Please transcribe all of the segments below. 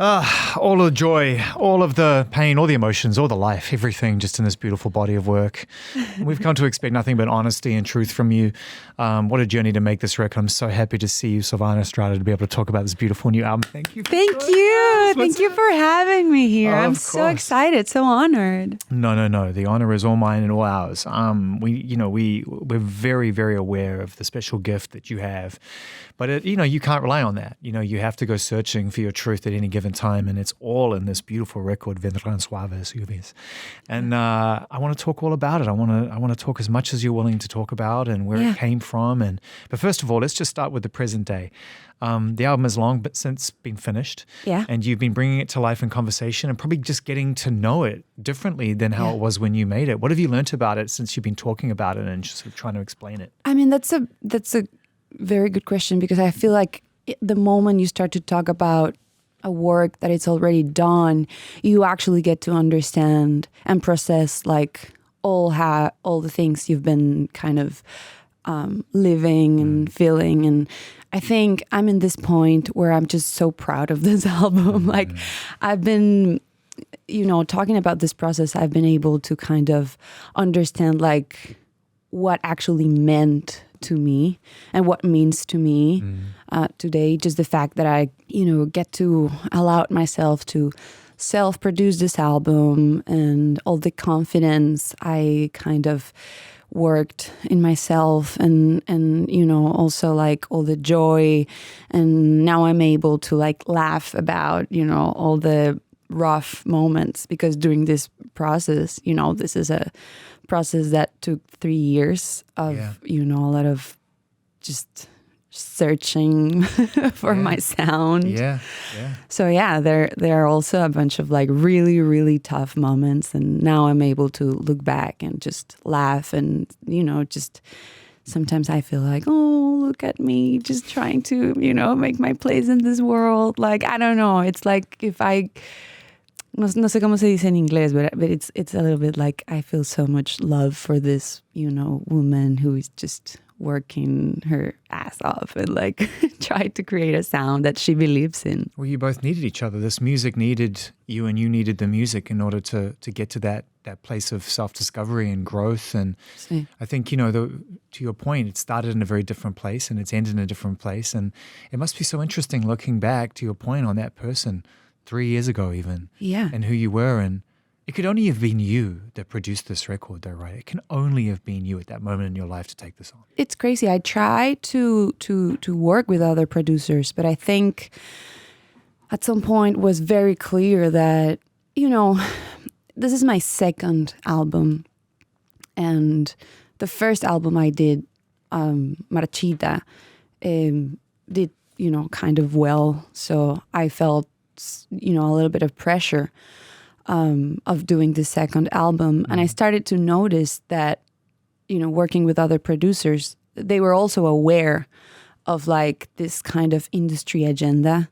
All of the joy, all of the pain, all the emotions, all the life, everything just in this beautiful body of work. We've come to expect nothing but honesty and truth from you. What a journey to make this record. I'm so happy to see you, Silvana Estrada, to be able to talk about this beautiful new album. Thank you. Thank you for having me here. I'm so excited, so honored. No. The honor is all mine and all ours. We're very, very aware of the special gift that you have. But, you can't rely on that. You have to go searching for your truth at any given time, and it's all in this beautiful record, Vendrán Suaves Lluvias. And I want to talk all about it. I want to talk as much as you're willing to talk about and where it came from. But first of all, let's just start with the present day. The album has long since been finished, and you've been bringing it to life in conversation and probably just getting to know it differently than how it was when you made it. What have you learned about it since you've been talking about it and just sort of trying to explain it? I mean, that's a very good question, because I feel like the moment you start to talk about a work that it's already done, you actually get to understand and process like all the things you've been kind of living and feeling. And I think I'm in this point where I'm just so proud of this album. Like I've been, talking about this process, I've been able to kind of understand like what actually meant to me and what means to me today. Just the fact that I, get to allow myself to self-produce this album, and all the confidence I kind of worked in myself, and also like all the joy, and now I'm able to like laugh about all the rough moments, because during this process, this is a process that took 3 years of a lot of just searching for my sound. So there are also a bunch of like really, really tough moments, and now I'm able to look back and just laugh, and just sometimes I feel like, oh, look at me just trying to make my place in this world. Like, I don't know, it's like if I no sé cómo se dice en inglés, but it's a little bit like I feel so much love for this, woman who is just working her ass off and like try to create a sound that she believes in. Well, you both needed each other. This music needed you, and you needed the music in order to get to that place of self-discovery and growth. And I think, to your point, it started in a very different place and it's ended in a different place. And it must be so interesting looking back, to your point, on that person 3 years ago even, and who you were. And it could only have been you that produced this record though, right? It can only have been you at that moment in your life to take this on. It's crazy. I try to work with other producers, but I think at some point was very clear that, this is my second album, and the first album I did, Marchita, did, kind of well. So I felt a little bit of pressure of doing the second album. And I started to notice that, working with other producers, they were also aware of like this kind of industry agenda.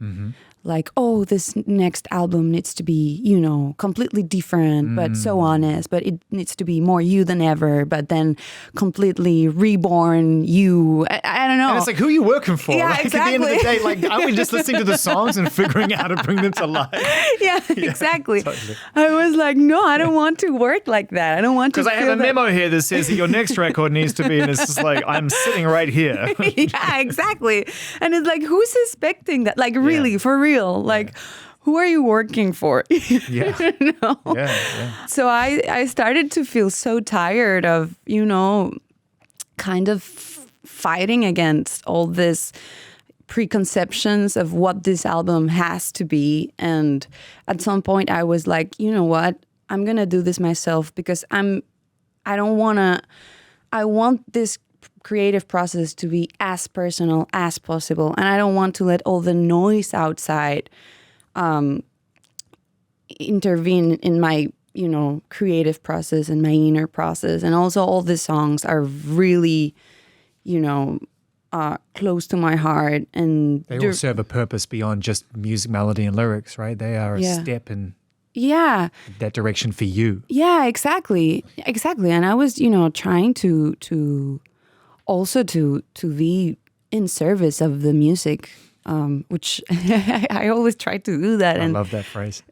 Like, oh, this next album needs to be, completely different, but so honest, but it needs to be more you than ever, but then completely reborn you. I don't know. And it's like, who are you working for? Yeah, like, exactly. At the end of the day, like, aren't we just listening to the songs and figuring out how to bring them to life? Yeah, exactly. Totally. I was like, no, I don't want to work like that. I don't want to. Because I have a memo here that says that your next record needs to be, and it's just like, I'm sitting right here. Yeah, exactly. And it's like, who's expecting that? Like, really, for real. Like, who are you working for? So I started to feel so tired of, kind of fighting against all this preconceptions of what this album has to be. And at some point I was like, you know what? I'm going to do this myself, because I want this creative process to be as personal as possible, and I don't want to let all the noise outside intervene in my creative process and my inner process. And also all the songs are really close to my heart, and they all serve a purpose beyond just music, melody, and lyrics, right? They are a step in that direction for you. Yeah, exactly. And I was trying to also to be in service of the music which I always try to do that. I love that phrase.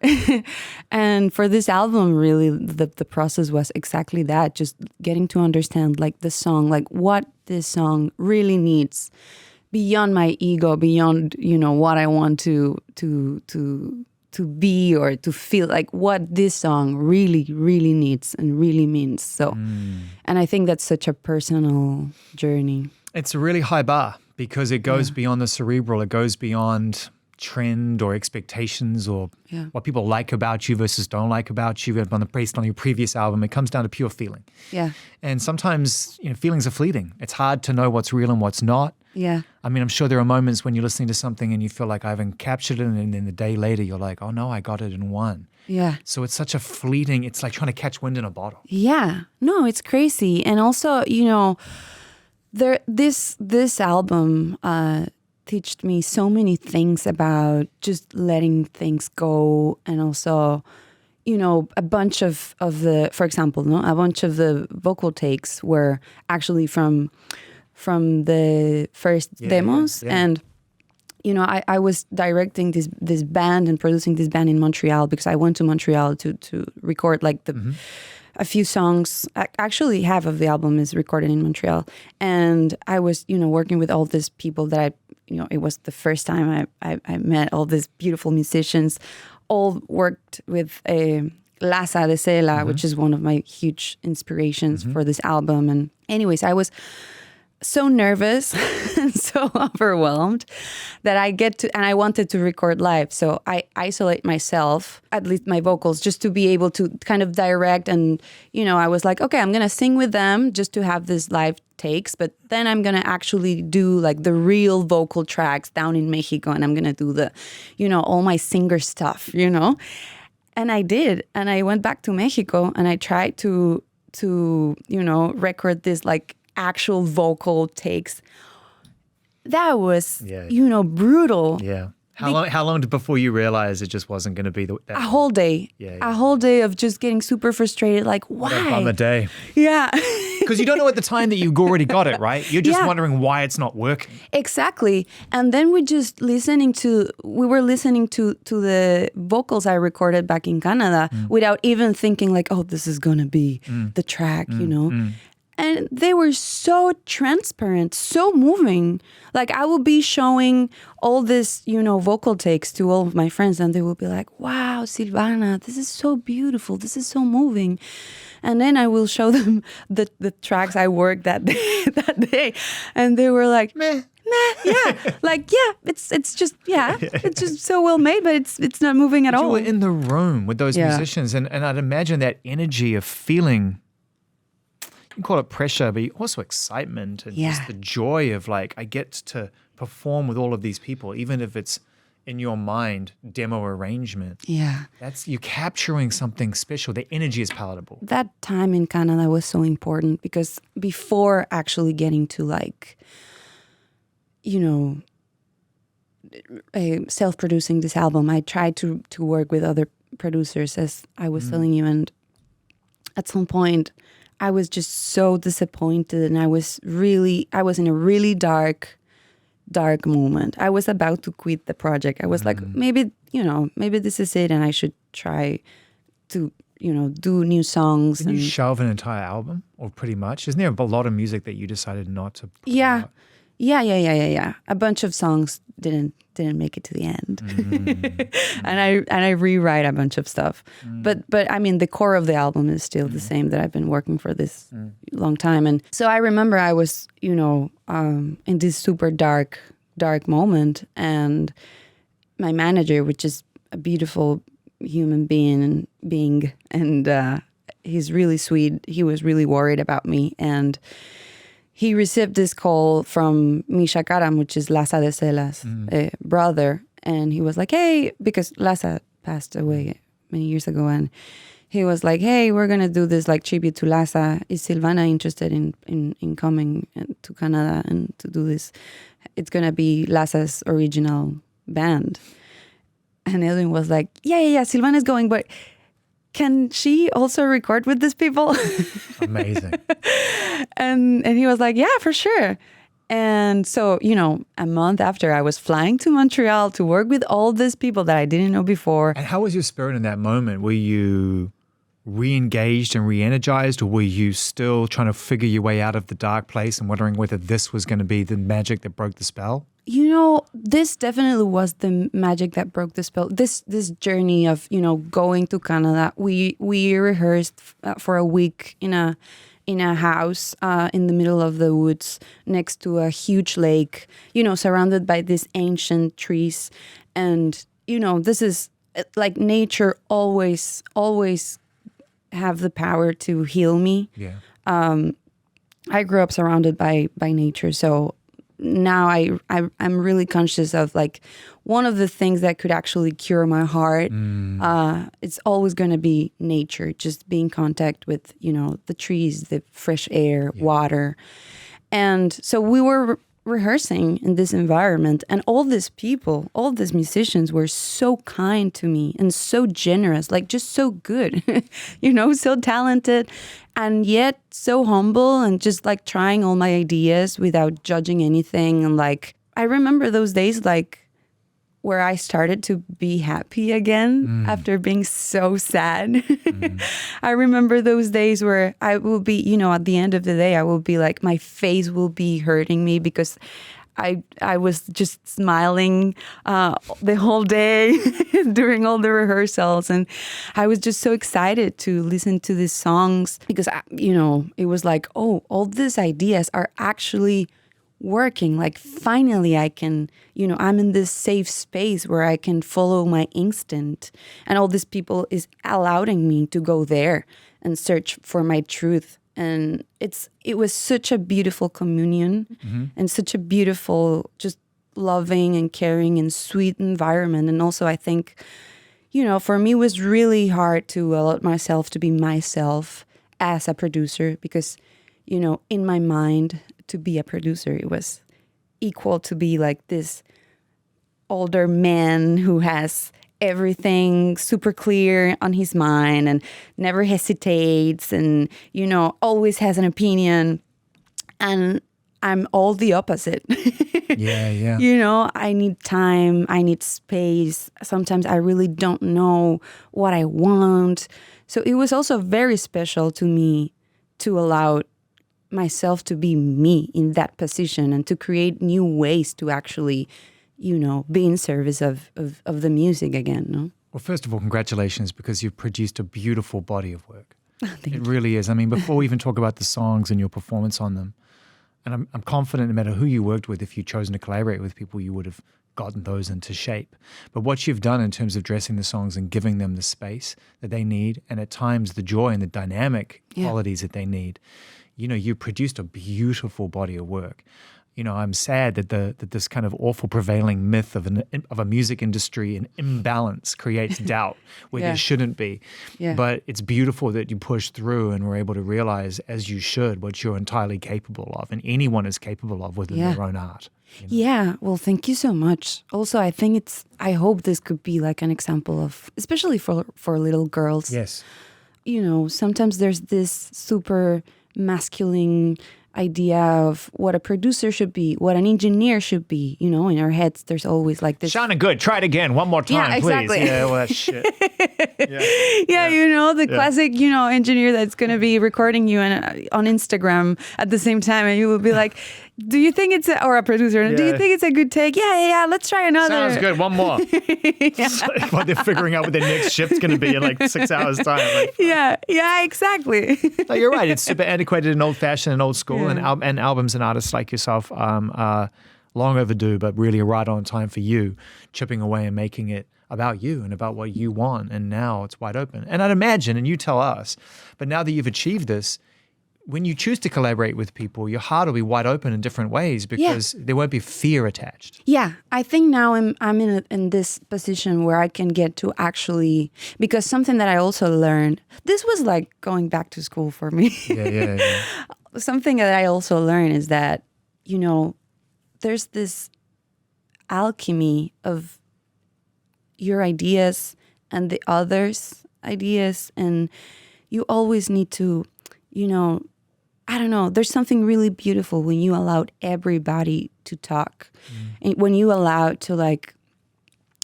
And for this album, really, the process was exactly that, just getting to understand like the song, like what this song really needs beyond my ego, beyond, what I want to be or to feel, like what this song really, really needs and really means. So, and I think that's such a personal journey. It's a really high bar because it goes beyond the cerebral. It goes beyond trend or expectations or what people like about you versus don't like about you. Based on your previous album, it comes down to pure feeling. Yeah. And sometimes, feelings are fleeting. It's hard to know what's real and what's not. Yeah. I mean, I'm sure there are moments when you're listening to something and you feel like I haven't captured it, and then the day later you're like, oh no, I got it in one. Yeah. So it's such a fleeting, it's like trying to catch wind in a bottle. Yeah. No, it's crazy. And also, this album taught me so many things about just letting things go, and also, a bunch of the, for example, a bunch of the vocal takes were actually from the first demos. Yeah. And I was directing this band and producing this band in Montreal because I went to Montreal to record like a few songs. Actually, half of the album is recorded in Montreal. And I was, working with all these people that it was the first time I met all these beautiful musicians, all worked with Laza de Sela, which is one of my huge inspirations for this album. And anyways, I was so nervous and so overwhelmed that I wanted to record live. So I isolate myself, at least my vocals, just to be able to kind of direct. And, I was like, okay, I'm going to sing with them just to have this live takes, but then I'm going to actually do like the real vocal tracks down in Mexico. And I'm going to do the, all my singer stuff, And I did. And I went back to Mexico and I tried to record this like actual vocal takes. That was, brutal. Yeah. How long before you realized it just wasn't going to be that? A whole day. Yeah. A whole day of just getting super frustrated. Like, why? On the day. Yeah. Because you don't know at the time that you already got it, right? You're just wondering why it's not working. Exactly. And then we were listening to the vocals I recorded back in Canada without even thinking like, oh, this is going to be the track, And they were so transparent, so moving. Like I will be showing all this, vocal takes to all of my friends, and they will be like, wow, Silvana, this is so beautiful. This is so moving. And then I will show them the tracks I worked that day. And they were like, meh, yeah. Like, yeah, it's just so well made, but it's not moving at all. You were in the room with those musicians, and I'd imagine that energy of feeling, you can call it pressure, but also excitement and just the joy of like, I get to perform with all of these people, even if it's in your mind, demo arrangement. Yeah. You're capturing something special. The energy is palatable. That time in Canada was so important because before actually getting to like, self-producing this album, I tried to work with other producers, as I was telling you. And at some point, I was just so disappointed, and I was in a really dark moment. I was about to quit the project. I was like, maybe this is it, and I should try to, do new songs. Did you shelve an entire album, or pretty much? Isn't there a lot of music that you decided not to put out? Yeah. A bunch of songs didn't make it to the end, and I rewrite a bunch of stuff. But I mean, the core of the album is still the same that I've been working for this long time. And so I remember I was, in this super dark moment, and my manager, which is a beautiful human being, and he's really sweet. He was really worried about me, and he received this call from Misha Karam, which is Laza de Sela's brother. And he was like, hey, because Laza passed away many years ago. And he was like, hey, we're going to do this like tribute to Laza. Is Silvana interested in coming to Canada and to do this? It's going to be Laza's original band. And Edwin was like, yeah, Silvana's going, but can she also record with these people? Amazing. And he was like, yeah, for sure. And so, a month after, I was flying to Montreal to work with all these people that I didn't know before. And how was your spirit in that moment? Were you re-engaged and re-energized, or were you still trying to figure your way out of the dark place and wondering whether this was going to be the magic that broke the spell? This definitely was the magic that broke the spell. This journey of, going to Canada. We rehearsed for a week in a house in the middle of the woods next to a huge lake, surrounded by these ancient trees. And, this is like nature always have the power to heal me. Yeah. I grew up surrounded by nature. So now I'm really conscious of like one of the things that could actually cure my heart. It's always going to be nature, just being in contact with, the trees, the fresh air, water. And so we were rehearsing in this environment, and all these people, all these musicians were so kind to me and so generous, like just so good, so talented, and yet so humble, and just like trying all my ideas without judging anything. And like, I remember those days, like where I started to be happy again after being so sad. I remember those days where I will be, at the end of the day, I will be like, my face will be hurting me because I was just smiling the whole day during all the rehearsals. And I was just so excited to listen to these songs because, it was like, oh, all these ideas are actually working. Like finally I can, I'm in this safe space where I can follow my instinct, and all these people is allowing me to go there and search for my truth. And it was such a beautiful communion and such a beautiful, just loving and caring and sweet environment. And also I think, for me it was really hard to allow myself to be myself as a producer because, in my mind, to be a producer, it was equal to be like this older man who has everything super clear on his mind and never hesitates and, always has an opinion. And I'm all the opposite. Yeah. I need time, I need space. Sometimes I really don't know what I want. So it was also very special to me to allow myself to be me in that position and to create new ways to actually, be in service of the music again. No? Well, first of all, congratulations, because you've produced a beautiful body of work. Thank you. Really is. I mean, before we even talk about the songs and your performance on them, and I'm confident no matter who you worked with, if you'd chosen to collaborate with people, you would have gotten those into shape. But what you've done in terms of dressing the songs and giving them the space that they need, and at times the joy and the dynamic qualities that they need, you produced a beautiful body of work. I'm sad that this kind of awful prevailing myth of a music industry and imbalance creates doubt where there shouldn't be. Yeah. But it's beautiful that you pushed through and were able to realize, as you should, what you're entirely capable of, and anyone is capable of within their own art. Yeah, well, thank you so much. Also, I hope this could be like an example of, especially for little girls. Yes. Sometimes there's this super masculine idea of what a producer should be, what an engineer should be. In our heads, there's always like this. Sounding good. Try it again. One more time, exactly. please. Yeah, well, that's shit. The classic, engineer that's going to be recording you on Instagram at the same time. And you will be like, do you think or a producer, do you think it's a good take? Yeah. Let's try another. Sounds good. One more. It's like what they're figuring out what their next shift's going to be in like 6 hours time. Like, yeah, exactly. No, you're right. It's super antiquated and old-fashioned and old school, and albums and artists like yourself are long overdue, but really right on time for you, chipping away and making it about you and about what you want. And now it's wide open. And I'd imagine, and you tell us, but now that you've achieved this, when you choose to collaborate with people, your heart will be wide open in different ways because there won't be fear attached. Yeah, I think now I'm in this position where I can get to actually, because something that I also learned, this was like going back to school for me. Yeah. Something that I also learned is that, there's this alchemy of your ideas and the others' ideas, and you always need to, I don't know, there's something really beautiful when you allowed everybody to talk. And when you allow to like,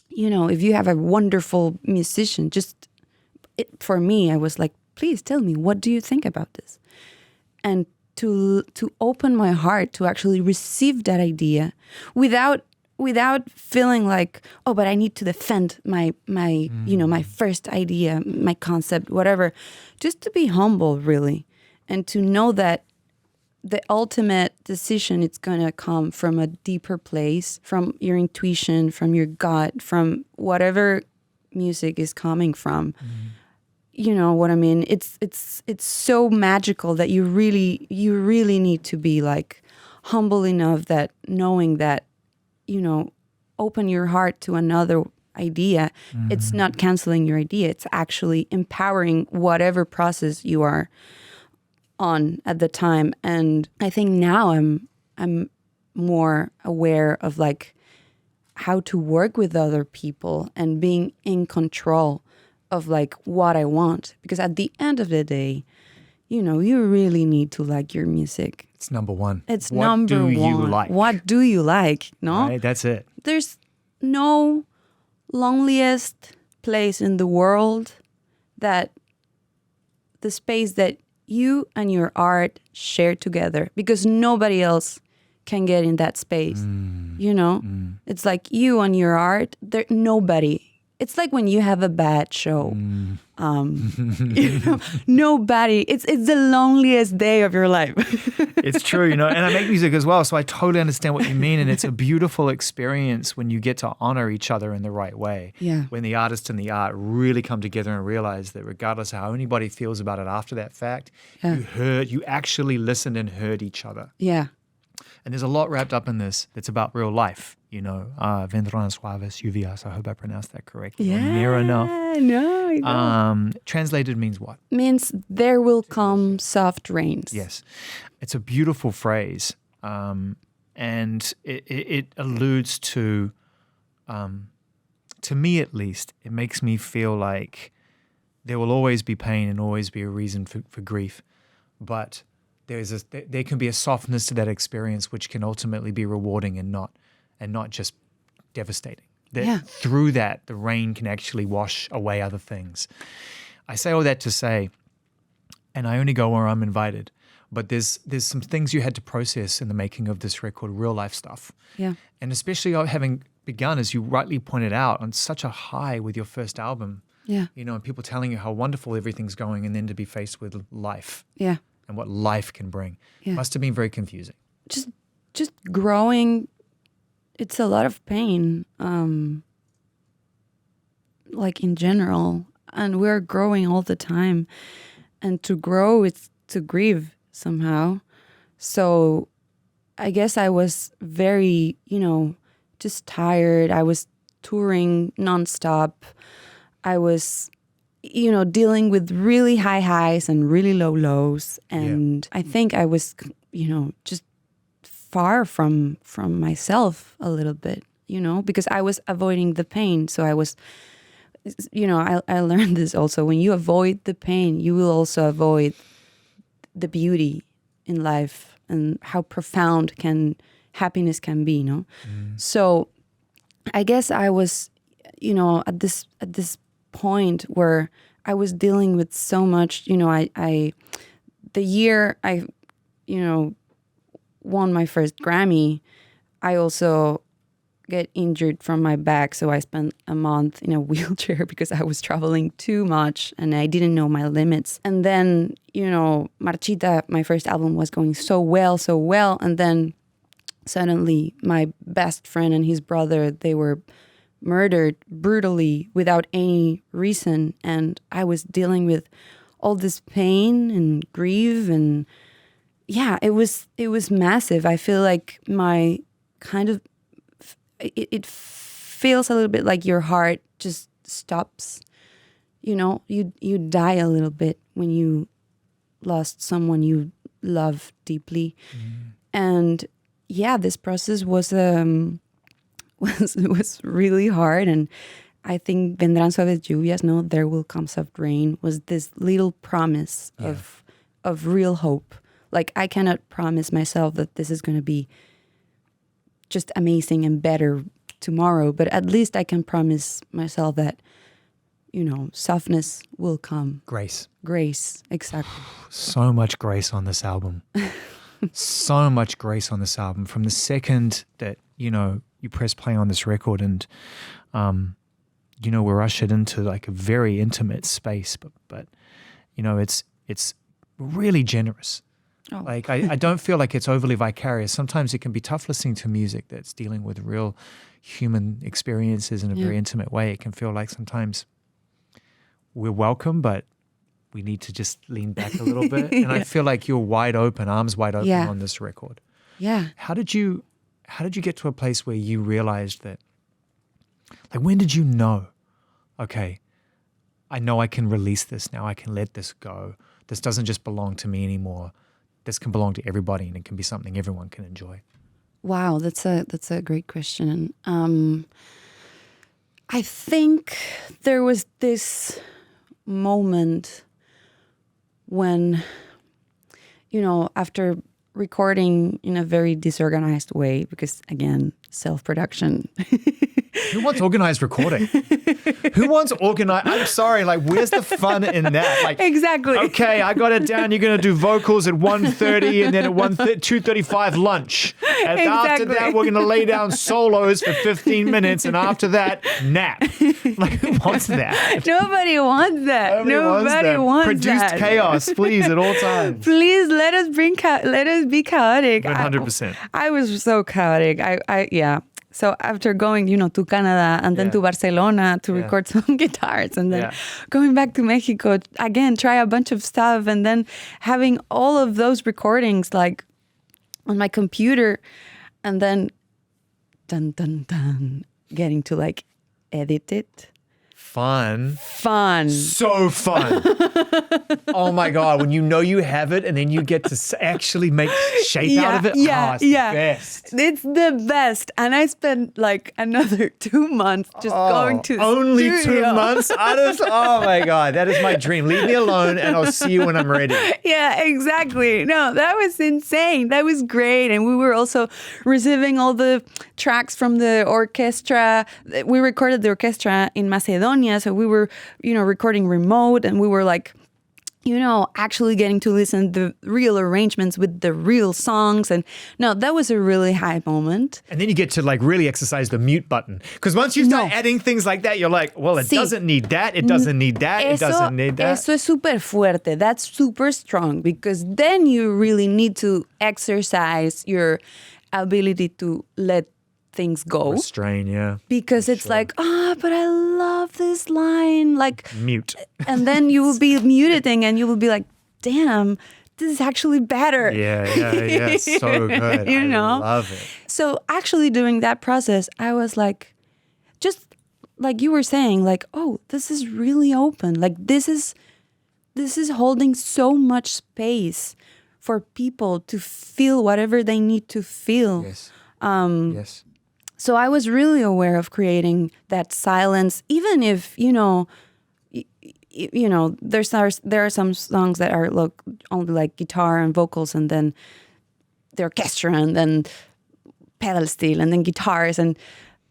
you know, if you have a wonderful musician, for me, I was like, please tell me, what do you think about this? And to open my heart to actually receive that idea without feeling like, oh, but I need to defend my you know, my first idea, my concept, whatever. Just to be humble, really, and to know that the ultimate decision, it's gonna come from a deeper place, from your intuition, from your gut, from whatever music is coming from. You know what I mean? It's so magical that you really need to be like humble enough that knowing that, you know, open your heart to another idea. It's not canceling your idea. It's actually empowering whatever process you are on at the time. And I think now I'm more aware of like how to work with other people and being in control of like what I want. Because at the end of the day, you know, you really need to like your music. It's number one. It's what number do one. You like? What do you like? No? Right, that's it. There's no loneliest place in the world that the space that you and your art share together, because nobody else can get in that space. You know? It's like you and your art, nobody. It's like when you have a bad show. You know, nobody. It's the loneliest day of your life. It's true, you know, and I make music as well, so I totally understand what you mean. And it's a beautiful experience when you get to honor each other in the right way. Yeah. When the artist and the art really come together and realize that regardless of how anybody feels about it after that fact, you actually listened and heard each other. Yeah. And there's a lot wrapped up in this that's about real life, you know. Vendrán Suaves Lluvias, I hope I pronounced that correctly. Yeah. Near enough. No, I know. Translated means what? Means there will come soft rains. Yes. It's a beautiful phrase. And it alludes to me at least, it makes me feel like there will always be pain and always be a reason for grief. But there can be a softness to that experience which can ultimately be rewarding and not just devastating. Through that, the rain can actually wash away other things. I say all that to say, and I only go where I'm invited, but there's some things you had to process in the making of this record, real life stuff. Yeah. And especially having begun, as you rightly pointed out, on such a high with your first album. Yeah. You know, and people telling you how wonderful everything's going, and then to be faced with life. Yeah. And what life can bring. Yeah. Must have been very confusing. Just growing, it's a lot of pain, like in general. And we're growing all the time. And to grow, it's to grieve somehow. So I guess I was very, you know, just tired. I was touring nonstop. I was, you know, dealing with really high highs and really low lows. And I think I was, you know, just far from myself a little bit, you know, because I was avoiding the pain. So I was, you know, I learned this also. When you avoid the pain, you will also avoid the beauty in life and how profound happiness can be, you know? So I guess I was, you know, at this point where I was dealing with so much, you know, the year I, you know, won my first Grammy, I also get injured from my back. So I spent a month in a wheelchair because I was traveling too much and I didn't know my limits. And then, you know, Marchita, my first album, was going so well. And then suddenly my best friend and his brother, they were murdered brutally without any reason. And I was dealing with all this pain and grief, and yeah, it was massive. I feel like my kind of, it feels a little bit like your heart just stops. You know, you die a little bit when you lost someone you love deeply. And yeah, this process was really hard. And I think Vendrán Suaves Lluvias, no, There Will Come Soft Rain, was this little promise of real hope. Like, I cannot promise myself that this is going to be just amazing and better tomorrow, but at least I can promise myself that, softness will come. Grace, exactly. So much grace on this album. So much grace on this album. From the second that, you press play on this record and, we're ushered into like a very intimate space, but it's really generous. Oh. Like, I don't feel like it's overly vicarious. Sometimes it can be tough listening to music that's dealing with real human experiences in a very intimate way. It can feel like sometimes we're welcome, but we need to just lean back a little bit. And I feel like you're wide open, arms wide open on this record. Yeah. How did you get to a place where you realized that, like, when did you know, okay, I know I can release this now, I can let this go. This doesn't just belong to me anymore. This can belong to everybody, and it can be something everyone can enjoy. Wow, that's a great question. I think there was this moment when, after recording in a very disorganized way, because again, self-production. Who wants organized recording? Who wants organized? I'm sorry, like, where's the fun in that? Like, exactly. Okay, I got it down. You're going to do vocals at 1:30 and then at 2:35 lunch. And after that, we're going to lay down solos for 15 minutes. And after that, nap. Like, who wants that? Nobody wants that. Nobody wants Produce that. chaos, please, at all times. Please let us be chaotic. 100%. I was so chaotic. Yeah. So after going, to Canada and then to Barcelona to record some guitars and then going back to Mexico, again, try a bunch of stuff and then having all of those recordings like on my computer and then dun, dun, dun, getting to like edit it. Fun. So fun. Oh my God. When you have it and then you get to actually make shape out of it. It's the best. It's the best. And I spent like another 2 months just going to the only studio. 2 months? Oh my God. That is my dream. Leave me alone and I'll see you when I'm ready. Yeah, exactly. No, that was insane. That was great. And we were also receiving all the tracks from the orchestra. We recorded the orchestra in Macedonia. So we were, recording remote and we were like, actually getting to listen to the real arrangements with the real songs. And no, that was a really high moment. And then you get to like really exercise the mute button. Because once you start adding things like that, you're like, well, it doesn't need that. It doesn't need that. It doesn't need that. Eso es súper fuerte. That's super strong because then you really need to exercise your ability to let things go. Restrain, yeah. Because it's like, but I love this line. Like, mute. And then you will be muting and you will be like, damn, this is actually better. Yeah. So good. I love it. So actually doing that process, I was like, just like you were saying, like, oh, this is really open. Like, this is holding so much space for people to feel whatever they need to feel. Yes. Yes. So I was really aware of creating that silence, even if, there are some songs that are only like guitar and vocals and then the orchestra and then pedal steel and then guitars.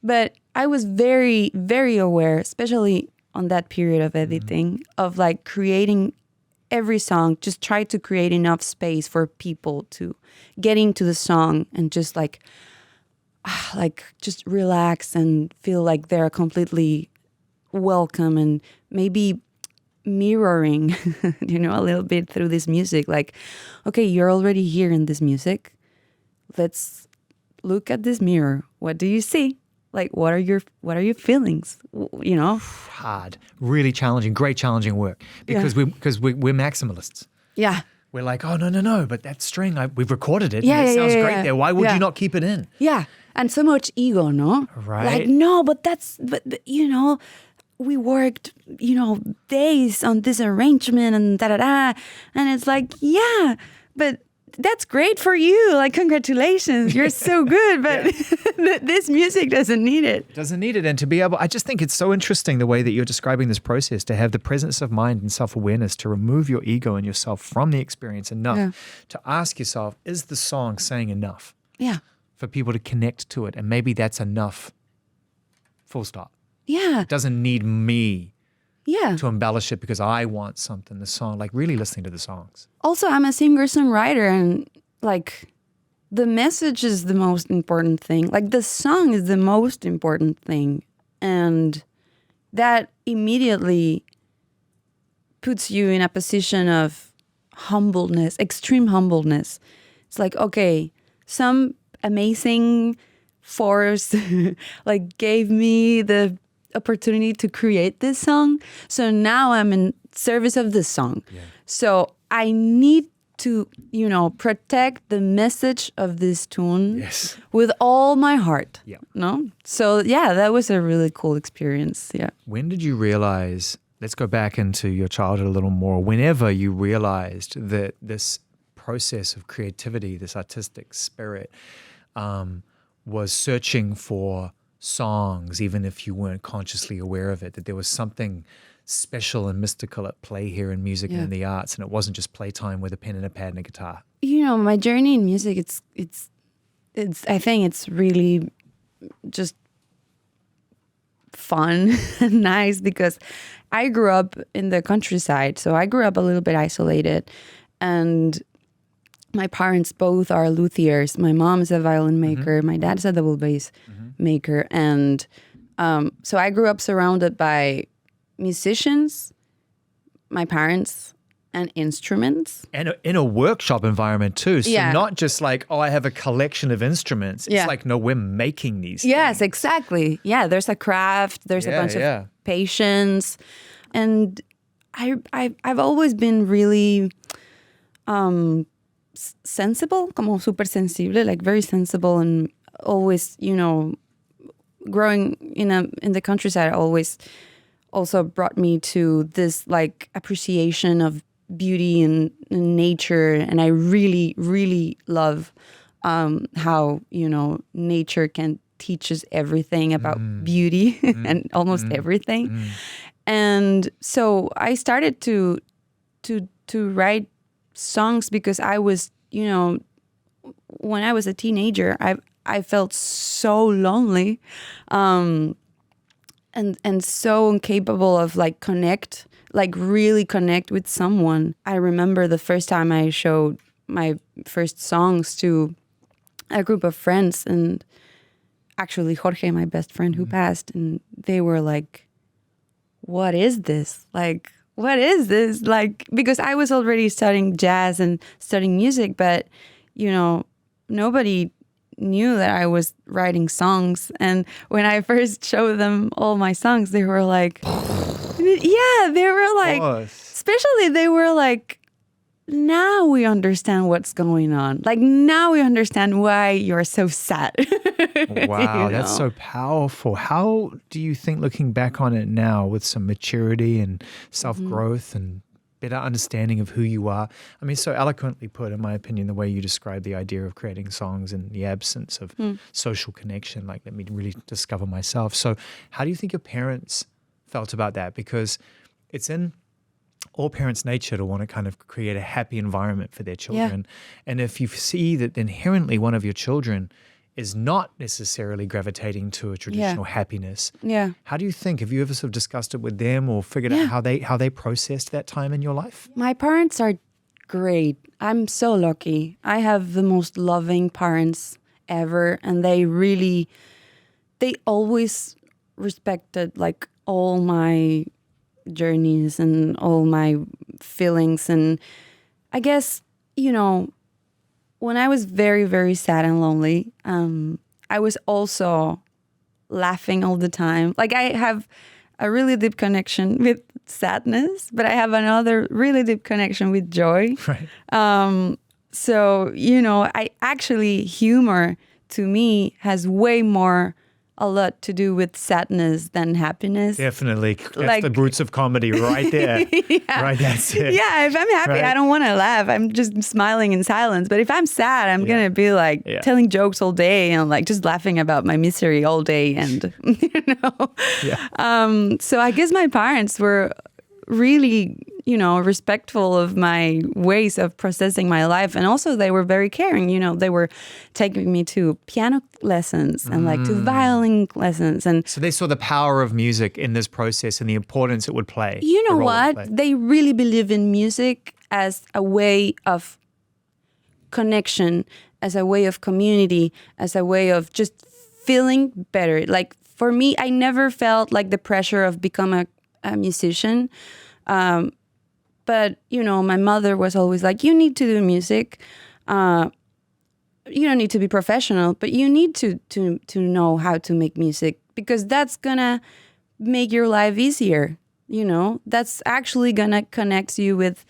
But I was very, very aware, especially on that period of editing, of like creating every song, just try to create enough space for people to get into the song and just like just relax and feel like they're completely welcome and maybe mirroring, a little bit through this music. Like, okay, you're already here in this music. Let's look at this mirror. What do you see? Like, what are your feelings? Hard, really challenging, great challenging work because we're maximalists. Yeah. We're like, oh, no, but that string, we've recorded it. Yeah, it sounds great yeah. there. Why would you not keep it in? Yeah. And so much ego, no? Right. Like, no, but we worked, days on this arrangement and da-da-da. And it's like, yeah, but that's great for you. Like, congratulations, you're so good. But this music doesn't need it. Doesn't need it. And to be able, I just think it's so interesting the way that you're describing this process, to have the presence of mind and self-awareness, to remove your ego and yourself from the experience enough to ask yourself, is the song saying enough for people to connect to it? And maybe that's enough, full stop. Yeah. It doesn't need me to embellish it because I want something, the song, like really listening to the songs. Also, I'm a singer-songwriter, and like the message is the most important thing. Like the song is the most important thing. And that immediately puts you in a position of humbleness, extreme humbleness. It's like, okay, some amazing force like gave me the opportunity to create this song. So now I'm in service of this song. Yeah. So I need to, protect the message of this tune with all my heart. Yeah. No? So that was a really cool experience. Yeah. When did you realize, let's go back into your childhood a little more, whenever you realized that this process of creativity, this artistic spirit, was searching for songs, even if you weren't consciously aware of it, that there was something special and mystical at play here in music and in the arts, and it wasn't just playtime with a pen and a pad and a guitar? My journey in music, it's I think it's really just fun and nice, because I grew up in the countryside, so I grew up a little bit isolated, and my parents both are luthiers. My mom is a violin maker. My dad is a double bass maker. And so I grew up surrounded by musicians, my parents, and instruments. And in a workshop environment too. So not just like, I have a collection of instruments. It's like, no, we're making these Yes, things. exactly. Yeah, there's a craft. There's a bunch of patience. And I've always been really... sensible, como super sensible, like very sensible, and always, growing in the countryside always also brought me to this like appreciation of beauty and nature. And I really, really love how, nature can teach us everything about beauty and almost everything. And so I started to write songs because I was, when I was a teenager, I felt so lonely, and so incapable of really connect with someone. I remember the first time I showed my first songs to a group of friends, and actually Jorge, my best friend who passed, and they were like, "What is this? Like, what is this?" Like, because I was already studying jazz and studying music, but, nobody knew that I was writing songs. And when I first showed them all my songs, they were like, they were like, especially they were like, now we understand what's going on. Like, now we understand why you're so sad. Wow, that's so powerful. How do you think, looking back on it now with some maturity and self-growth and better understanding of who you are? I mean, so eloquently put, in my opinion, the way you describe the idea of creating songs in the absence of social connection, like, let me really discover myself. So how do you think your parents felt about that? Because it's in all parents' nature to want to kind of create a happy environment for their children. And if you see that inherently one of your children is not necessarily gravitating to a traditional happiness, how do you think? Have you ever sort of discussed it with them or figured out how they processed that time in your life? My parents are great. I'm so lucky. I have the most loving parents ever, and they always respected like all my journeys and all my feelings. And I guess, when I was very, very sad and lonely, I was also laughing all the time. Like, I have a really deep connection with sadness, but I have another really deep connection with joy. Right. So, I actually, humor to me has way more a lot to do with sadness than happiness. Definitely. That's Like- the roots of comedy right there. Yeah. Right, that's it. Yeah, if I'm happy, Right. I don't want to laugh. I'm just smiling in silence. But if I'm sad, I'm Yeah. gonna be like Yeah. telling jokes all day and like just laughing about my misery all day. And Yeah. so I guess my parents were really, respectful of my ways of processing my life, and also they were very caring. They were taking me to piano lessons and like to violin lessons, and So they saw the power of music in this process and the importance it would play. you know the role it would what? play. They really believe in music as a way of connection, as a way of community, as a way of just feeling better. Like for me, I never felt like the pressure of become a musician. But, my mother was always like, you need to do music. You don't need to be professional, but you need to know how to make music because that's going to make your life easier. That's actually going to connect you with,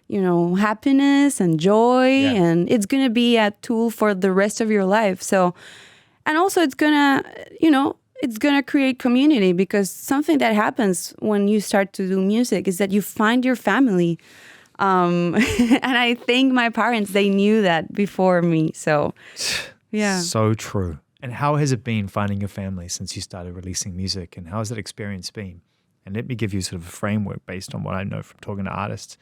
happiness and joy. Yeah. And it's going to be a tool for the rest of your life. So, and also it's going to, it's going to create community because something that happens when you start to do music is that you find your family. And I think my parents, they knew that before me. So, yeah. So true. And how has it been finding your family since you started releasing music? And how has that experience been? And let me give you sort of a framework based on what I know from talking to artists.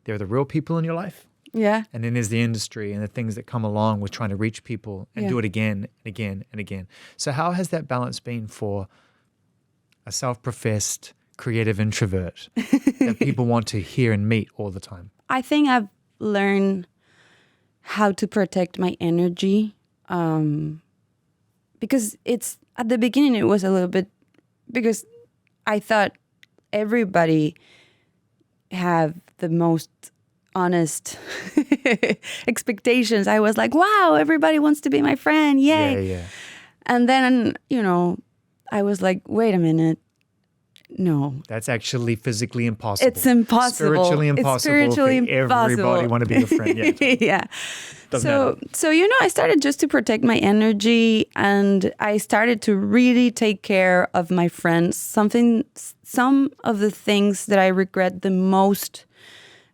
There are the real people in your life. Yeah. And then there's the industry and the things that come along with trying to reach people and do it again and again and again. So how has that balance been for a self-professed creative introvert that people want to hear and meet all the time? I think I've learned how to protect my energy because it's at the beginning it was a little bit because I thought everybody have the most honest expectations. I was like, wow, everybody wants to be my friend. Yay. Yeah. And then, I was like, wait a minute. No. That's actually physically impossible. It's impossible. Spiritually It's impossible. spiritually for everybody impossible. want to be your friend. Yeah. Yeah. Doesn't So, matter. I started just to protect my energy and I started to really take care of my friends. Some of the things that I regret the most,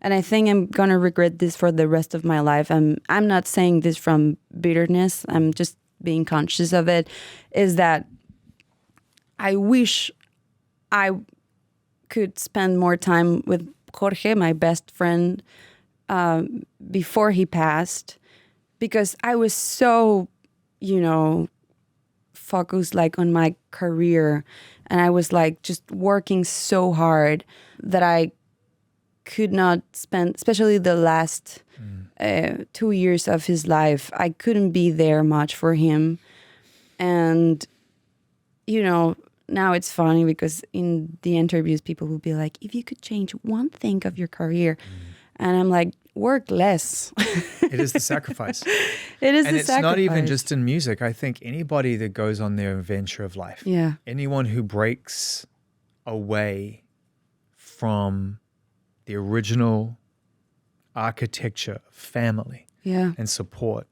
and I think I'm going to regret this for the rest of my life. I'm not saying this from bitterness. I'm just being conscious of it, is that I wish I could spend more time with Jorge, my best friend, before he passed, because I was so, focused like on my career, and I was like just working so hard that I could not spend, especially the last 2 years of his life, I couldn't be there much for him. And, now it's funny because in the interviews, people will be like, if you could change one thing of your career. And I'm like, work less. It is the sacrifice. It is And the it's sacrifice. not even just in music. I think anybody that goes on their adventure of life, Yeah. anyone who breaks away from the original architecture of family Yeah. and support,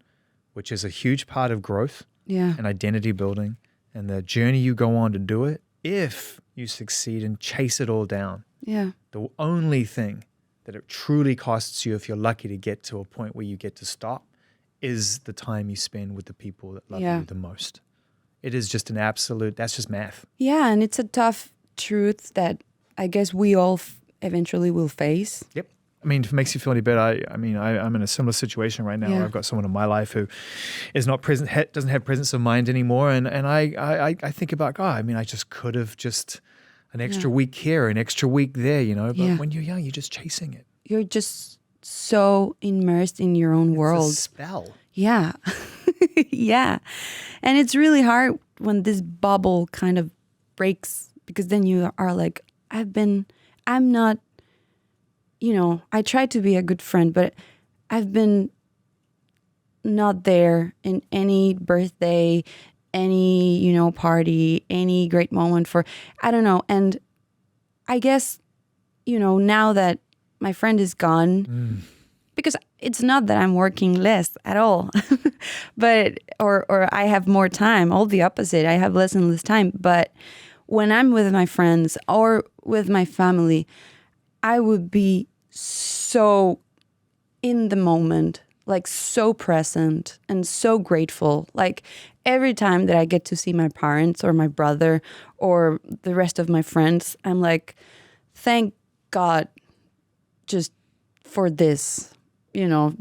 which is a huge part of growth Yeah. and identity building and the journey you go on to do it, if you succeed and chase it all down, Yeah. the only thing that it truly costs you, if you're lucky to get to a point where you get to stop, is the time you spend with the people that love Yeah. you the most. It is just an absolute, that's just math. Yeah. And it's a tough truth that I guess we all eventually will face. Yep. I mean, if it makes you feel any better, I'm in a similar situation right now. Yeah. I've got someone in my life who is not present, doesn't have presence of mind anymore. And I think about, God, I just could have just an extra week here, an extra week there, But Yeah. when you're young, you're just chasing it. You're just so immersed in your own world. It's a spell. Yeah. Yeah. And it's really hard when this bubble kind of breaks because then you are like, I'm not, I try to be a good friend, but I've been not there in any birthday, any, party, any great moment for, I don't know. And I guess, now that my friend is gone, because it's not that I'm working less at all, but or I have more time. All the opposite. I have less and less time. But when I'm with my friends or with my family, I would be so in the moment, like so present and so grateful. Like every time that I get to see my parents or my brother or the rest of my friends, I'm like, thank God just for this.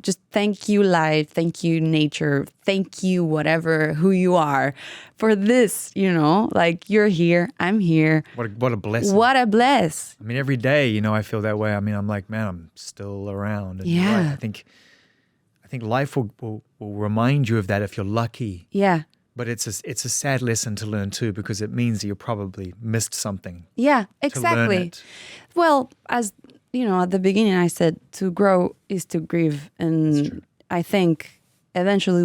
Just thank you, life, thank you, nature, thank you, whatever, who you are, for this, like you're here, I'm here. What a blessing. What a bless. I mean, every day, I feel that way. I mean, I'm like, man, I'm still around. And you're Yeah. right. I think life will remind you of that if you're lucky. Yeah. But it's a sad lesson to learn too, because it means that you probably missed something. Yeah, To learn exactly. it. Well, as at the beginning I said, to grow is to grieve. And I think eventually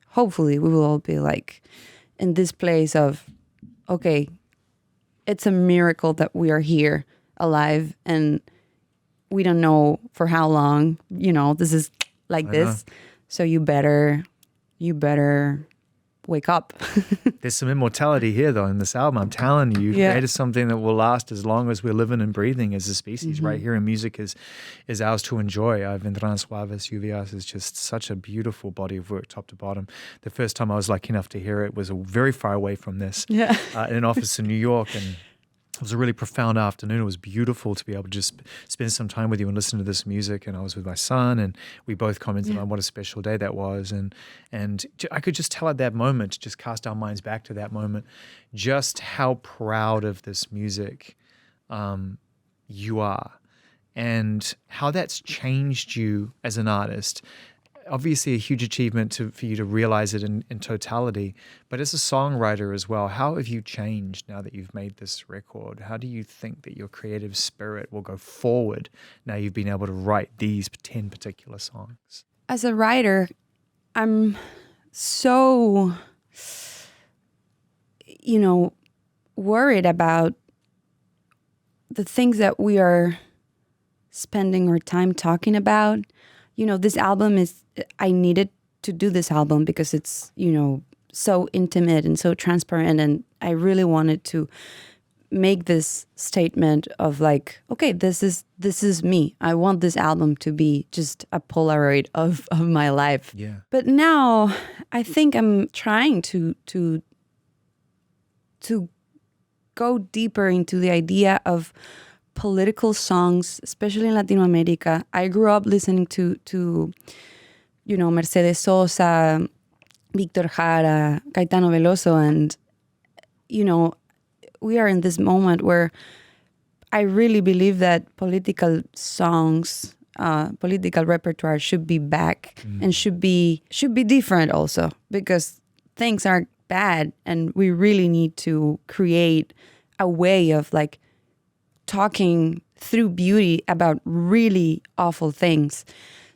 hopefully we will all be like in this place of, okay, it's a miracle that we are here alive and we don't know for how long, this is like this. So you better wake up. There's some immortality here, though, in this album. I'm telling you, you've created something that will last as long as we're living and breathing as a species. Right here, and music is ours to enjoy. Vendrán Suaves Lluvias is just such a beautiful body of work, top to bottom. The first time I was lucky enough to hear it was very far away from this, in an office in New York, and it was a really profound afternoon. It was beautiful to be able to just spend some time with you and listen to this music. And I was with my son, and we both commented on what a special day that was. And I could just tell at that moment, to just cast our minds back to that moment, just how proud of this music you are, and how that's changed you as an artist. Obviously a huge achievement for you to realize it in totality, but as a songwriter as well, how have you changed now that you've made this record? How do you think that your creative spirit will go forward now you've been able to write these 10 particular songs? As a writer, I'm so, worried about the things that we are spending our time talking about. This album I needed to do this album because it's, so intimate and so transparent. And I really wanted to make this statement of like, okay, this is me. I want this album to be just a Polaroid of my life. Yeah. But now I think I'm trying to go deeper into the idea of political songs, especially in Latin America. I grew up listening to Mercedes Sosa, Víctor Jara, Caetano Veloso, and we are in this moment where I really believe that political songs, political repertoire should be back and should be different also, because things are bad and we really need to create a way of like talking through beauty about really awful things.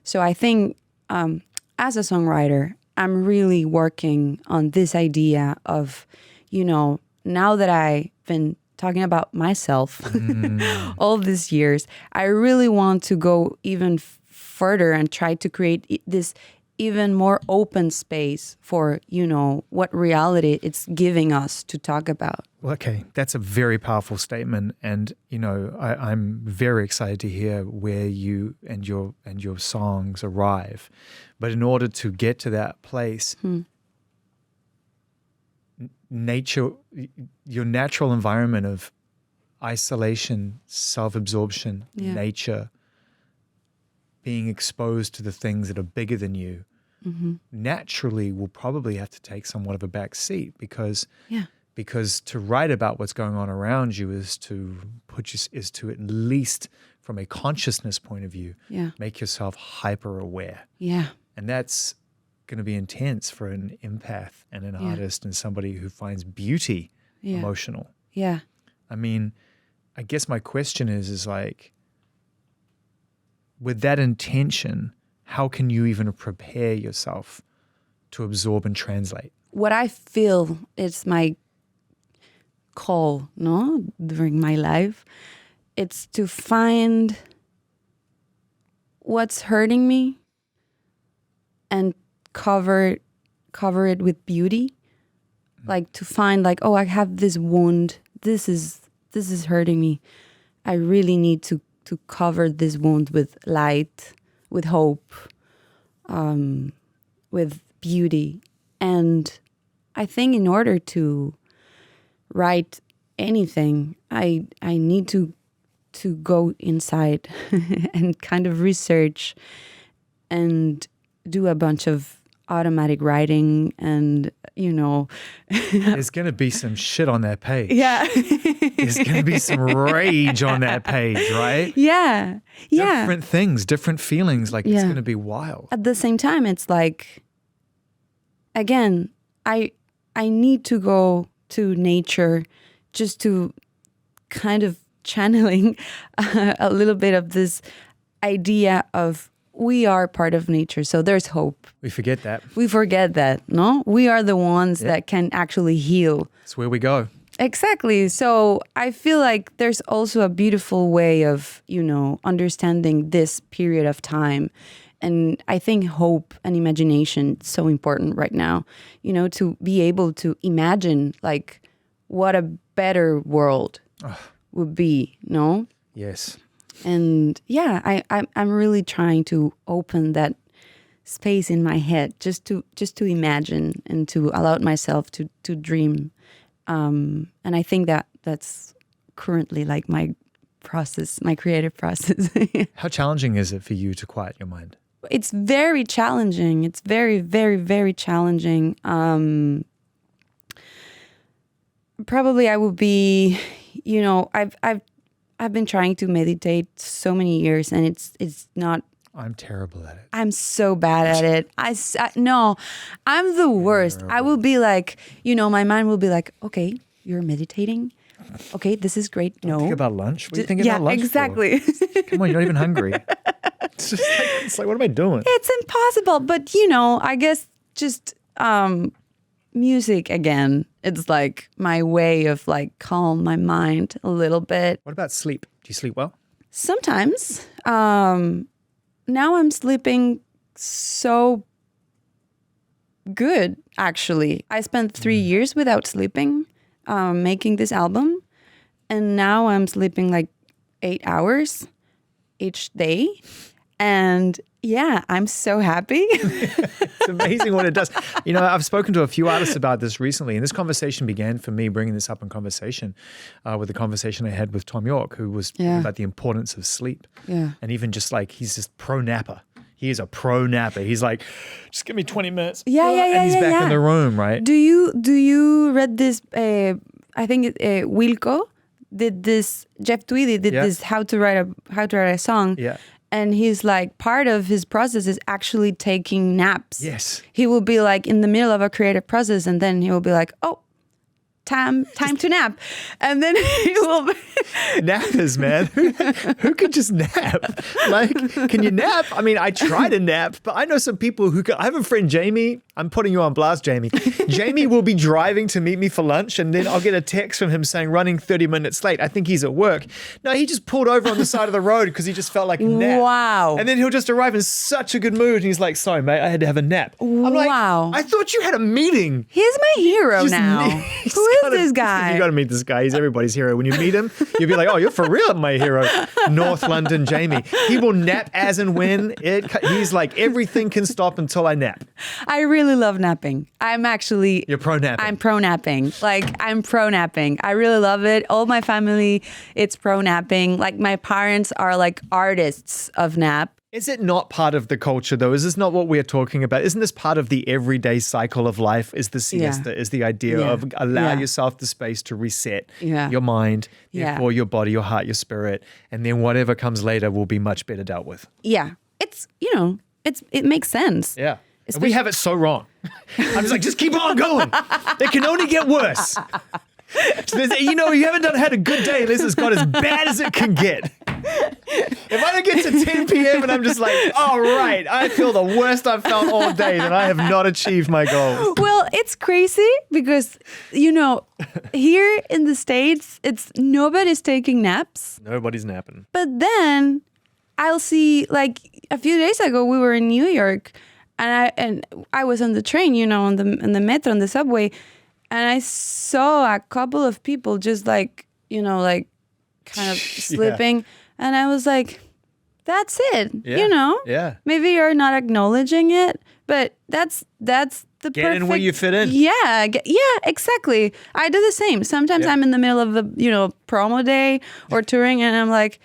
So I think as a songwriter, I'm really working on this idea of, now that I've been talking about myself all these years, I really want to go even further and try to create this even more open space for, what reality it's giving us to talk about. Okay, that's a very powerful statement, and I'm very excited to hear where you and your songs arrive. But in order to get to that place, nature, your natural environment of isolation, self-absorption, nature, being exposed to the things that are bigger than you, naturally will probably have to take somewhat of a back seat, because to write about what's going on around you is to at least from a consciousness point of view, make yourself hyper aware. Yeah. And that's going to be intense for an empath and an artist and somebody who finds beauty emotional. Yeah. I mean, I guess my question is like, with that intention, how can you even prepare yourself to absorb and translate? What I feel is my call, during my life, it's to find what's hurting me and cover it with beauty. Like to find like, oh, I have this wound. This is hurting me. I really need to cover this wound with light, with hope, with beauty. And I think in order to write anything, I need to go inside and kind of research and do a bunch of automatic writing and, There's going to be some shit on that page. yeah. There's going to be some rage on that page, right? Yeah. Yeah. Different things, different feelings. Like it's going to be wild. At the same time, it's like, again, I need to go to nature just to kind of channeling a little bit of this idea of we are part of nature, so there's hope. We forget that. We forget that, no? We are the ones that can actually heal. It's where we go. Exactly. So I feel like there's also a beautiful way of, understanding this period of time. And I think hope and imagination is so important right now, to be able to imagine like what a better world would be, no? Yes. And yeah, I'm really trying to open that space in my head just to imagine and to allow myself to dream. And I think that's currently like my process, my creative process. How challenging is it for you to quiet your mind? It's very challenging. It's very, very, very challenging. Probably I will be, I've been trying to meditate so many years, and it's not. I'm terrible at it. I'm so bad at it. No, I'm the worst. I will be like, my mind will be like, okay, you're meditating. Okay, this is great. No. Think about lunch. What are you thinking about lunch? Yeah, exactly. Come on, you're not even hungry. It's like, what am I doing? It's impossible. But I guess just music again. It's like my way of like calm my mind a little bit. What about sleep? Do you sleep well? Sometimes. Now I'm sleeping so good, actually. I spent 3 years without sleeping, making this album. And now I'm sleeping like 8 hours each day. And yeah, I'm so happy. It's amazing what it does. I've spoken to a few artists about this recently, and this conversation began for me, bringing this up in conversation with the conversation I had with Tom York, who was about the importance of sleep. Yeah. And even just like, he's just pro napper. He is a pro napper. He's like, just give me 20 minutes. Yeah. And he's back in the room, right? Do you read this? I think Wilco did this. Jeff Tweedy did this. How to write a song. Yeah. And he's like, part of his process is actually taking naps. Yes. He will be like in the middle of a creative process, and then he will be like, oh, time to nap. And then he will be Nappers, man. Who could just nap? Like, can you nap? I mean, I try to nap, but I know some people who can. I have a friend, Jamie. I'm putting you on blast, Jamie. Jamie will be driving to meet me for lunch, and then I'll get a text from him saying, running 30 minutes late. I think he's at work. No, he just pulled over on the side of the road because he just felt like a nap. Wow. And then he'll just arrive in such a good mood, and he's like, sorry, mate, I had to have a nap. I'm like, Wow. I thought you had a meeting. He's my hero Just now. he's Who is gotta- this guy? You got to meet this guy. He's everybody's hero. When you meet him, you'll be like, oh, you're for real my hero. North London Jamie. He will nap as and when. He's like, everything can stop until I nap. I really love napping. You're pro napping. I'm pro napping. I'm pro napping. I really love it. All my family, it's pro napping. Like my parents are like artists of nap. Is it not part of the culture, though? Is this not what we're talking about? Isn't this part of the everyday cycle of life? Is the siesta, is the idea of allow yourself the space to reset your mind, therefore your body, your heart, your spirit, and then whatever comes later will be much better dealt with. Yeah. It makes sense. Yeah. We have it so wrong. I'm just like, just keep on going. It can only get worse. So you haven't had a good day unless it's got as bad as it can get. If I don't get to 10 p.m. and I'm just like, all right, I feel the worst I've felt all day, then I have not achieved my goals. Well, it's crazy because, here in the States, it's nobody's taking naps. Nobody's napping. But then I'll see, like a few days ago, we were in New York, and I was on the train, on the metro, on the subway, and I saw a couple of people just like, like kind of sleeping, and I was like, that's it, Yeah. Maybe you're not acknowledging it, but that's the Get in where you fit in. Yeah, exactly. I do the same. Sometimes I'm in the middle of a promo day or touring, and I'm like,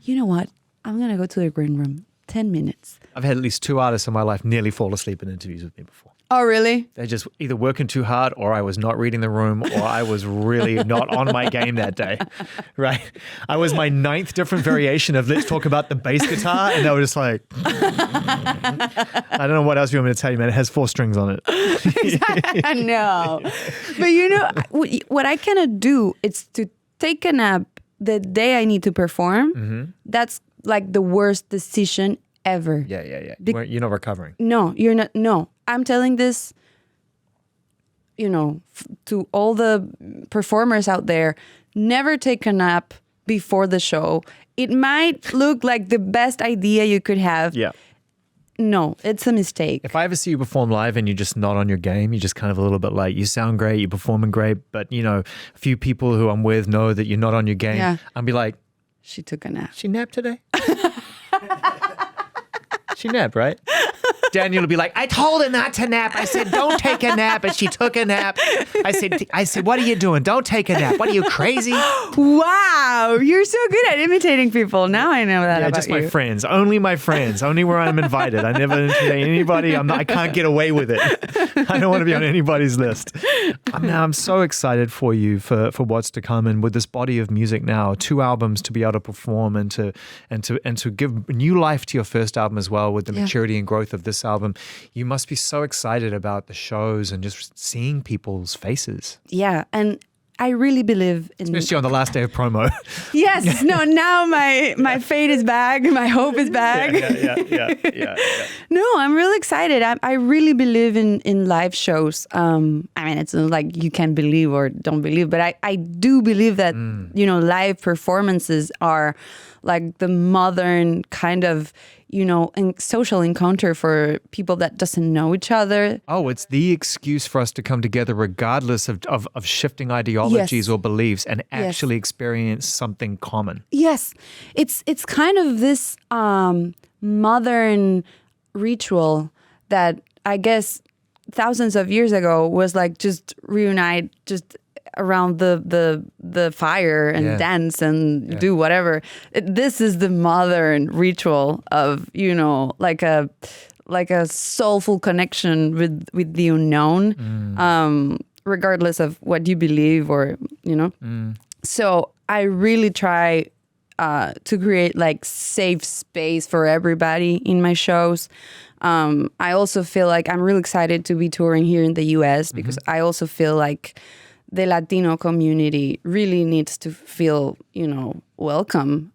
you know what? I'm gonna go to the green room. 10 minutes. I've had at least 2 artists in my life nearly fall asleep in interviews with me before. Oh, really? They're just either working too hard, or I was not reading the room, or I was really not on my game that day, right? I was my 9th different variation of let's talk about the bass guitar, and they were just like, I don't know what else you want me to tell you, man. It has 4 strings on it. I know. But what I cannot do is to take a nap the day I need to perform. Mm-hmm. That's like the worst decision ever. Yeah. You're not recovering. No, you're not. No, I'm telling this, to all the performers out there, never take a nap before the show. It might look like the best idea you could have. Yeah. No, it's a mistake. If I ever see you perform live and you're just not on your game, you're just kind of a little bit like, you sound great, you're performing great, but a few people who I'm with know that you're not on your game. Yeah. I'll be like, she took a nap. she napped today? She napped, right? Daniel will be like, I told her not to nap. I said, don't take a nap. And she took a nap. I said, what are you doing? Don't take a nap. What are you, crazy? Wow. You're so good at imitating people. Now I know that about just you. my friends. Only my friends. Only where I'm invited. I never imitate anybody. I can't get away with it. I don't want to be on anybody's list. I'm so excited for you for what's to come, and with this body of music now, 2 albums to be able to perform and to give new life to your first album as well, with the maturity and growth of this album. You must be so excited about the shows and just seeing people's faces. Yeah, and I really believe in... Especially on the last day of promo. Yes, no, now my fate is back, my hope is back. Yeah. No, I'm really excited. I really believe in live shows. It's not like you can believe or don't believe, but I do believe that, live performances are like the modern kind of, social encounter for people that doesn't know each other. Oh, it's the excuse for us to come together regardless of shifting ideologies or beliefs and actually experience something common. Yes. It's kind of this modern ritual that I guess thousands of years ago was like just reunite just around the fire and dance and do whatever. This is the modern ritual of, like a soulful connection with the unknown, regardless of what you believe or, So I really try to create like safe space for everybody in my shows. I also feel like I'm really excited to be touring here in the US because I also feel like the Latino community really needs to feel, welcome.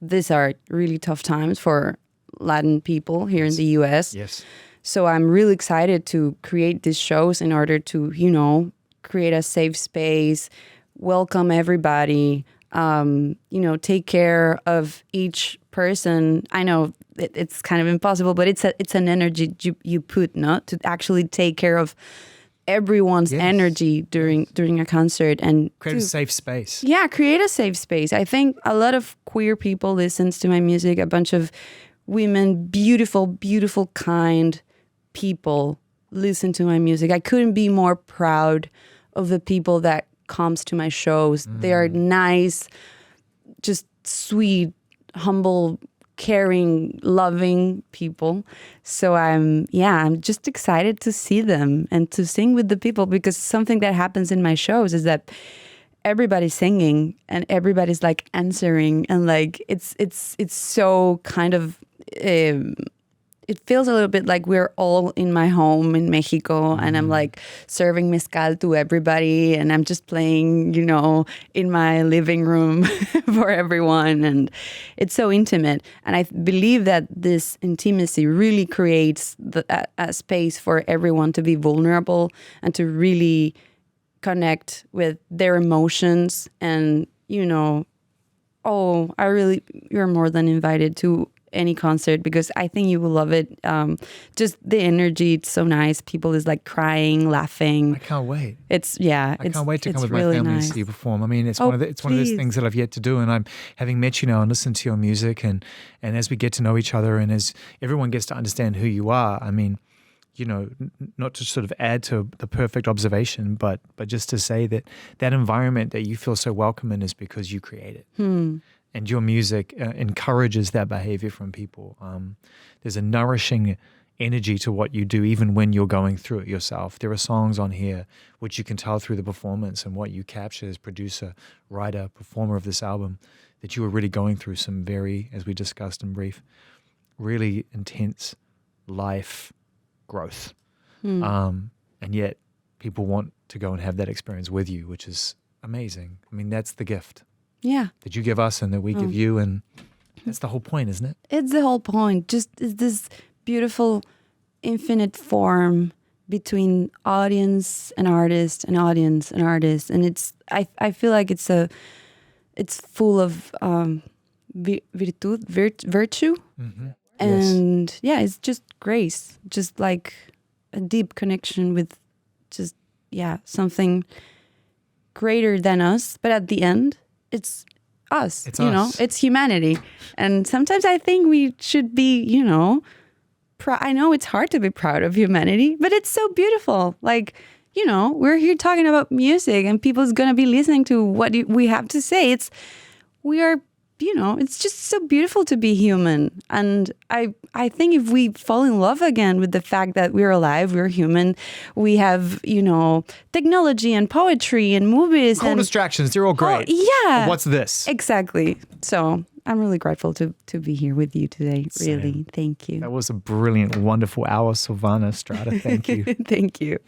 These are really tough times for Latin people here in the US. Yes. So I'm really excited to create these shows in order to, create a safe space, welcome everybody, take care of each person. I know it's kind of impossible, but it's an energy you put, to actually take care of everyone's energy during a concert and create a safe space. Yeah, create a safe space. I think a lot of queer people listens to my music, a bunch of women, beautiful, kind people listen to my music. I couldn't be more proud of the people that comes to my shows. They are nice, just sweet, humble, caring, loving people. So I'm just excited to see them and to sing with the people, because something that happens in my shows is that everybody's singing and everybody's like answering, and like it's so kind of it feels a little bit like we're all in my home in Mexico, and I'm like serving mezcal to everybody, and I'm just playing, in my living room for everyone, and it's so intimate. And I believe that this intimacy really creates a space for everyone to be vulnerable and to really connect with their emotions. And, you're more than invited to any concert because I think you will love it. Just the energy, it's so nice. People is like crying, laughing. I can't wait. I Can't wait to come with really my family nice. and see you perform. I mean, it's Oh, one of those please. things that I've yet to do, and I'm having met you now and listened to your music, and as we get to know each other, and as everyone gets to understand who you are. I mean, not to sort of add to the perfect observation, but just to say that environment that you feel so welcome in is because you create it. And your music encourages that behavior from people. There's a nourishing energy to what you do, even when you're going through it yourself. There are songs on here which you can tell through the performance and what you capture as producer, writer, performer of this album, that you were really going through some very, as we discussed in brief, really intense life growth. And yet people want to go and have that experience with you, which is amazing. I mean, that's the gift that you give us and that we give you. And that's the whole point, isn't it? It's the whole point. Just is this beautiful infinite form between audience and artist and audience and artist. And I feel like it's full of virtue. And it's just grace, just like a deep connection with just, something greater than us. But at the end, it's us, it's humanity. And sometimes I think we should be, I know it's hard to be proud of humanity, but it's so beautiful. Like, we're here talking about music and people's going to be listening to what we have to say. It's just so beautiful to be human. And I think if we fall in love again with the fact that we're alive, we're human, we have, technology and poetry and movies. Cool distractions, they're all great. Yeah. What's this? Exactly. So I'm really grateful to be here with you today. Really. Same. Thank you. That was a brilliant, wonderful hour, Silvana Estrada. Thank you. Thank you.